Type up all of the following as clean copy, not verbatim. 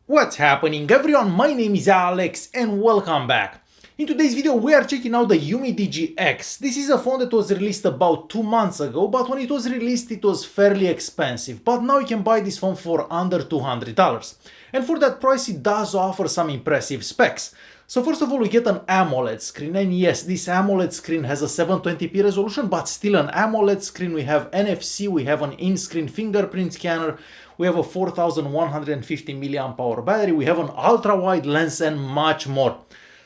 What's happening everyone, my name is Alex and welcome back. In today's video we are checking out the UMIDIGI X. This is a phone that was released about 2 months ago, but when it was released it was fairly expensive. But now you can buy this phone for under $200. And for that price it does offer some impressive specs. So first of all we get an AMOLED screen, and yes, this AMOLED screen has a 720p resolution, but still an AMOLED screen. We have NFC, we have an in-screen fingerprint scanner, we have a 4150 mAh battery, we have an ultra-wide lens and much more.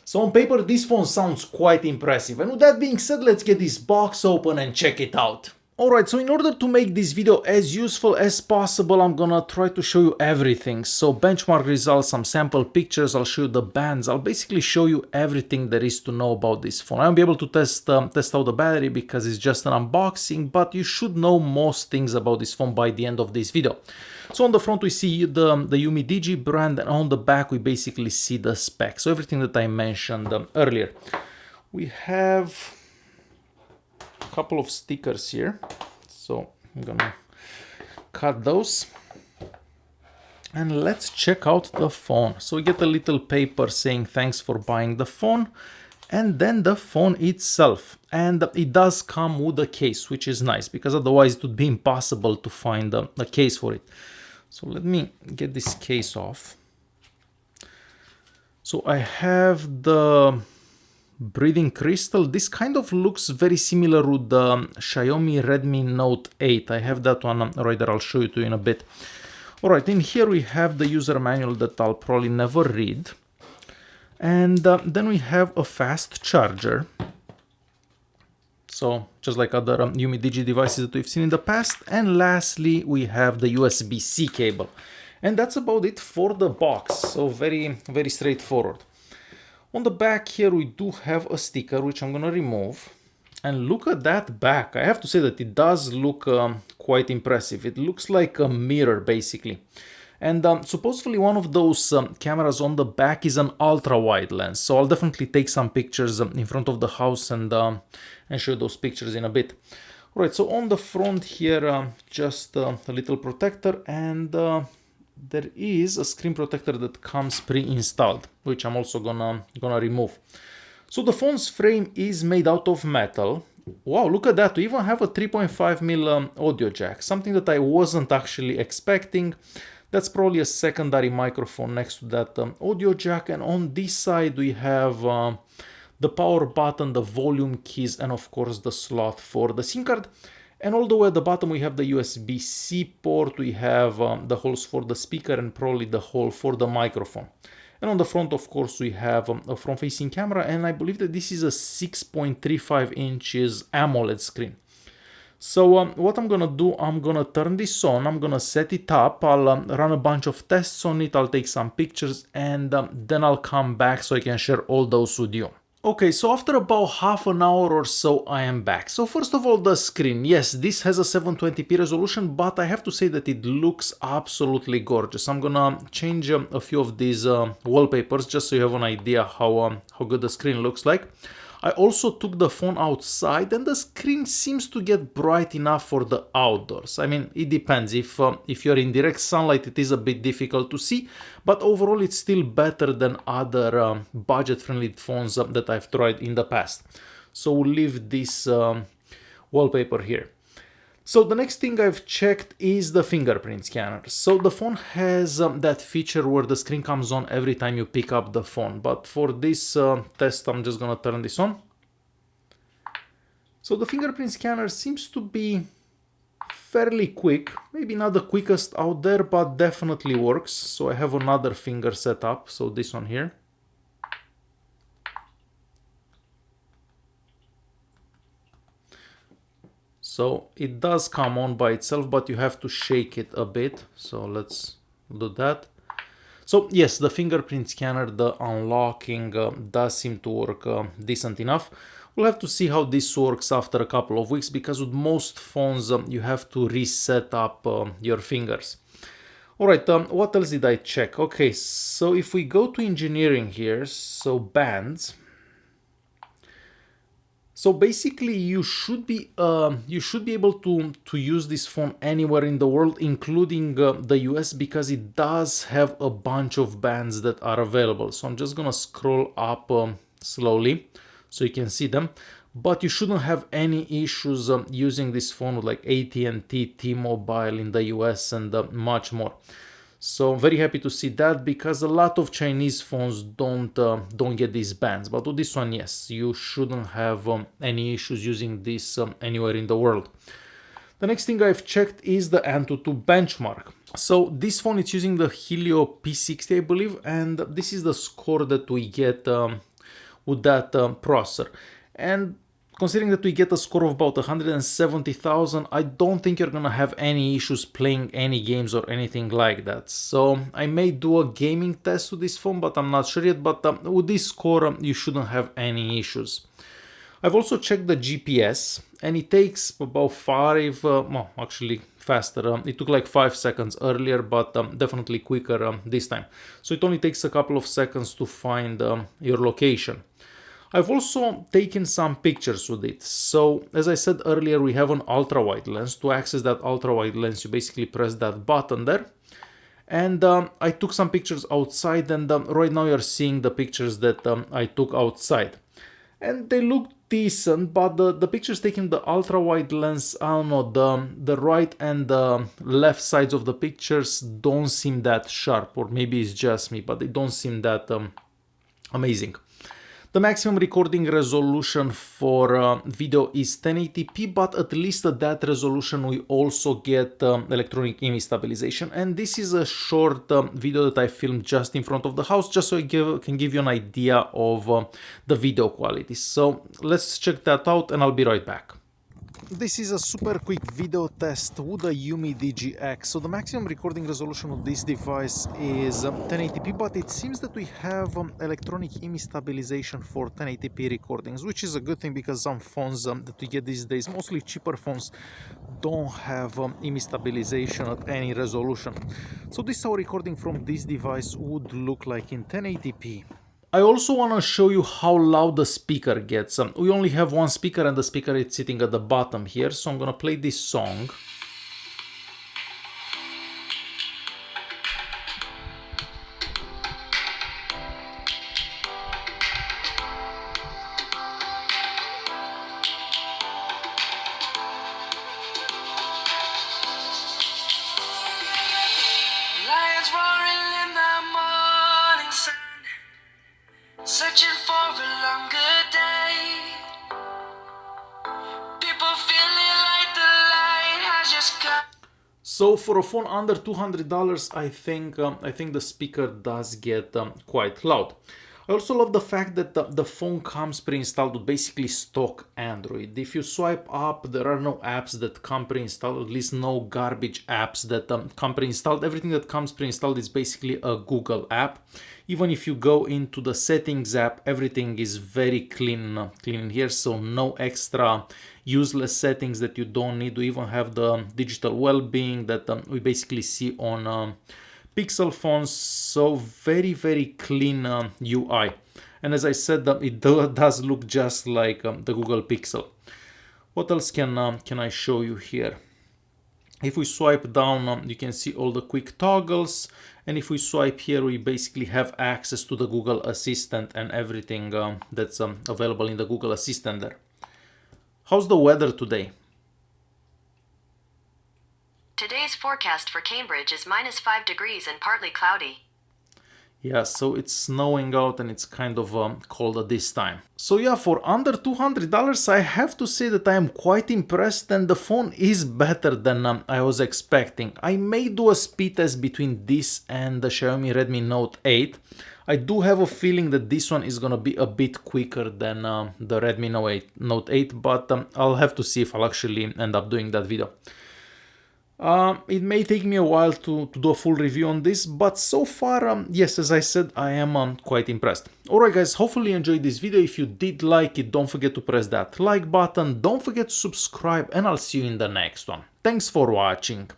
So on paper this phone sounds quite impressive, and with that being said, let's get this box open and check it out. Alright, so in order to make this video as useful as possible, I'm gonna try to show you everything. So benchmark results, some sample pictures, I'll show you the bands, I'll basically show you everything there is to know about this phone. I won't be able to test out the battery because it's just an unboxing, but you should know most things about this phone by the end of this video. So on the front we see the UMIDIGI brand, and on the back we basically see the specs. So everything that I mentioned earlier. We have couple of stickers here, so I'm gonna cut those and let's check out the phone. So we get a little paper saying thanks for buying the phone, and then the phone itself, and it does come with a case, which is nice because otherwise it would be impossible to find a case for it. So let me get this case off. So I have the breathing crystal. This kind of looks very similar with the Xiaomi Redmi Note 8. I have that one right there, I'll show it to you in a bit. Alright, in here we have the user manual that I'll probably never read. And then we have a fast charger. So just like other UMIDIGI devices that we've seen in the past. And lastly, we have the USB-C cable. And that's about it for the box. So very, very straightforward. On the back here we do have a sticker which I'm gonna remove, and look at that back. I have to say that it does look quite impressive. It looks like a mirror basically, and supposedly one of those cameras on the back is an ultra-wide lens, so I'll definitely take some pictures in front of the house and show those pictures in a bit. Alright, so on the front here just a little protector, and there is a screen protector that comes pre-installed, which I'm also gonna remove. So the phone's frame is made out of metal. Wow, look at that, we even have a 3.5mm audio jack, something that I wasn't actually expecting. That's probably a secondary microphone next to that audio jack, and on this side we have the power button, the volume keys, and of course the slot for the SIM card. And all the way at the bottom we have the USB-C port, we have the holes for the speaker and probably the hole for the microphone. And on the front, of course, we have a front-facing camera, and I believe that this is a 6.35 inches AMOLED screen. So what I'm gonna do, I'm gonna turn this on, I'm gonna set it up, I'll run a bunch of tests on it, I'll take some pictures, and then I'll come back so I can share all those with you. Okay, so after about half an hour or so, I am back. So first of all, the screen. Yes, this has a 720p resolution, but I have to say that it looks absolutely gorgeous. I'm gonna change a few of these wallpapers just so you have an idea how good the screen looks like. I also took the phone outside, and the screen seems to get bright enough for the outdoors. I mean, it depends. If you're in direct sunlight, it is a bit difficult to see, but overall it's still better than other budget-friendly phones that I've tried in the past. So we'll leave this wallpaper here. So the next thing I've checked is the fingerprint scanner. So the phone has that feature where the screen comes on every time you pick up the phone. But for this test, I'm just gonna turn this on. So the fingerprint scanner seems to be fairly quick. Maybe not the quickest out there, but definitely works. So I have another finger set up, so this one here. So it does come on by itself, but you have to shake it a bit. So let's do that. So yes, the fingerprint scanner, the unlocking does seem to work decent enough. We'll have to see how this works after a couple of weeks, because with most phones you have to reset up your fingers. Alright, what else did I check? Okay, so if we go to engineering here, so bands. So basically, you should be able to use this phone anywhere in the world, including the US, because it does have a bunch of bands that are available. So I'm just gonna scroll up slowly so you can see them. But you shouldn't have any issues using this phone with like AT&T, T-Mobile in the US, and much more. So I'm very happy to see that, because a lot of Chinese phones don't get these bands, but with this one, yes, you shouldn't have any issues using this anywhere in the world. The next thing I've checked is the Antutu Benchmark. So this phone is using the Helio P60, I believe, and this is the score that we get with that processor. And considering that we get a score of about 170,000, I don't think you're gonna have any issues playing any games or anything like that. So I may do a gaming test with this phone, but I'm not sure yet. But with this score, you shouldn't have any issues. I've also checked the GPS, and it takes about well, actually faster. It took like 5 seconds earlier, but definitely quicker this time. So it only takes a couple of seconds to find your location. I've also taken some pictures with it. So as I said earlier, we have an ultra wide lens. To access that ultra wide lens, you basically press that button there. And I took some pictures outside, and right now you're seeing the pictures that I took outside. And they look decent, but the pictures taken with the ultra wide lens, I don't know, the right and the left sides of the pictures don't seem that sharp, or maybe it's just me, but they don't seem that amazing. The maximum recording resolution for video is 1080p, but at least at that resolution we also get electronic image stabilization. And this is a short video that I filmed just in front of the house, just so I can give you an idea of the video quality. So let's check that out, and I'll be right back. This is a super quick video test with the UMIDIGI X. So the maximum recording resolution of this device is 1080p, but it seems that we have electronic image stabilization for 1080p recordings, which is a good thing, because some phones that we get these days, mostly cheaper phones, don't have image stabilization at any resolution. So this is how recording from this device would look like in 1080p. I also want to show you how loud the speaker gets. We only have one speaker, and the speaker is sitting at the bottom here, so I'm gonna play this song. Lions roaring in the morning sun, searching for a longer day. People feeling like the light has just come. So for a phone under $200, I think the speaker does get quite loud. I also love the fact that the phone comes pre-installed with basically stock Android. If you swipe up, there are no apps that come pre-installed, at least no garbage apps that come pre-installed. Everything that comes pre-installed is basically a Google app. Even if you go into the settings app, everything is very clean in here, so no extra useless settings that you don't need. We even have the digital well-being that we basically see on Pixel phones, so very clean UI. And as I said, it does look just like the Google Pixel. What else can I show you here? If we swipe down, you can see all the quick toggles, and if we swipe here, we basically have access to the Google Assistant and everything that's available in the Google Assistant there. How's the weather today? Today's forecast for Cambridge is -5 degrees and partly cloudy. Yeah, so it's snowing out and it's kind of cold at this time. So yeah, for under $200, I have to say that I am quite impressed, and the phone is better than I was expecting. I may do a speed test between this and the Xiaomi Redmi Note 8. I do have a feeling that this one is gonna be a bit quicker than the Redmi Note 8, but I'll have to see if I'll actually end up doing that video. It may take me a while to do a full review on this, but so far, yes, as I said, I am quite impressed. Alright guys, hopefully you enjoyed this video. If you did like it, don't forget to press that like button, don't forget to subscribe, and I'll see you in the next one. Thanks for watching.